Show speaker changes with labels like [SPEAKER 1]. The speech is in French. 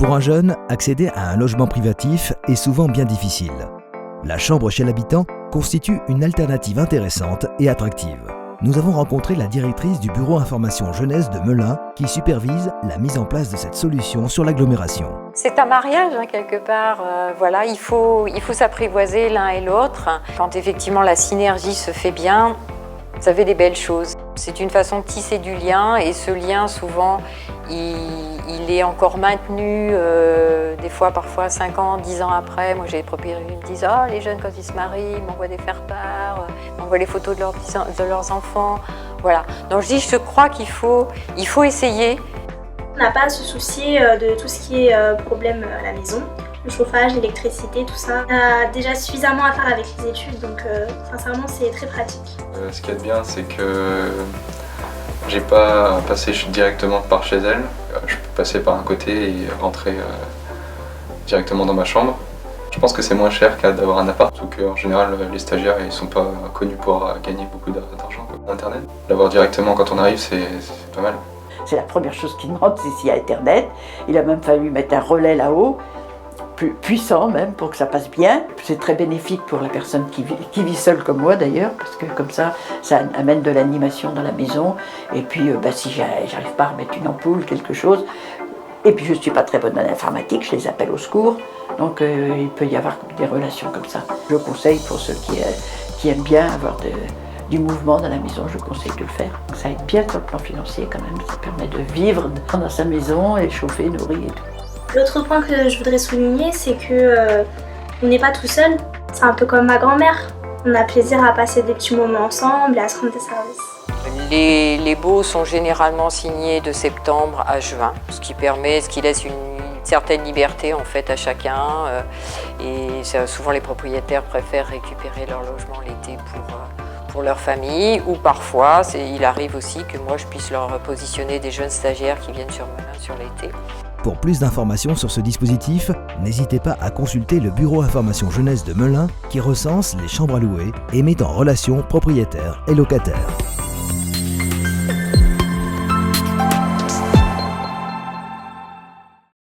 [SPEAKER 1] Pour un jeune, accéder à un logement privatif est souvent bien difficile. La chambre chez l'habitant constitue une alternative intéressante et attractive. Nous avons rencontré la directrice du bureau information jeunesse de Melun qui supervise la mise en place de cette solution sur l'agglomération.
[SPEAKER 2] C'est un mariage quelque part, voilà, il faut s'apprivoiser l'un et l'autre. Quand effectivement la synergie se fait bien, ça fait des belles choses. C'est une façon de tisser du lien et ce lien souvent il est encore maintenu des fois parfois 5 ans, 10 ans après. Moi j'ai des propriétaires qui me disent « Oh les jeunes quand ils se marient, ils m'envoient des faire-part, ils m'envoient les photos de leurs enfants ». Voilà. Donc je crois qu'il faut essayer.
[SPEAKER 3] On n'a pas à se soucier de tout ce qui est problème à la maison. Le chauffage, l'électricité, tout ça. On a déjà suffisamment à faire avec les études, donc sincèrement c'est très pratique.
[SPEAKER 4] Ce qu'il y a de bien, c'est que j'ai pas à passer directement par chez elle. Je peux passer par un côté et rentrer directement dans ma chambre. Je pense que c'est moins cher qu'à d'avoir un appart, ou qu'en général les stagiaires ils sont pas connus pour gagner beaucoup d'argent. Internet, l'avoir directement quand on arrive, c'est pas mal.
[SPEAKER 5] C'est la première chose qu'il demande, c'est s'il y a Internet. Il a même fallu mettre un relais là-haut, plus puissant même, pour que ça passe bien. C'est très bénéfique pour la personne qui vit seule comme moi d'ailleurs, parce que comme ça amène de l'animation dans la maison. Et puis si j'arrive pas à remettre une ampoule, quelque chose, et puis je suis pas très bonne en informatique, je les appelle au secours. Donc il peut y avoir des relations comme ça. Je conseille pour ceux qui aiment bien avoir du mouvement dans la maison, je conseille de le faire. Ça aide bien sur le plan financier quand même, ça permet de vivre dans sa maison et chauffer, nourrir et tout.
[SPEAKER 3] L'autre point que je voudrais souligner, c'est que on n'est pas tout seul. C'est un peu comme ma grand-mère. On a plaisir à passer des petits moments ensemble et à se rendre des services.
[SPEAKER 2] Les baux sont généralement signés de septembre à juin, ce qui laisse une certaine liberté en fait à chacun. Et souvent les propriétaires préfèrent récupérer leur logement l'été pour leur famille, ou parfois il arrive aussi que moi je puisse leur positionner des jeunes stagiaires qui viennent sur Melun sur l'été.
[SPEAKER 1] Pour plus d'informations sur ce dispositif, n'hésitez pas à consulter le bureau information jeunesse de Melun qui recense les chambres à louer et met en relation propriétaires et locataires.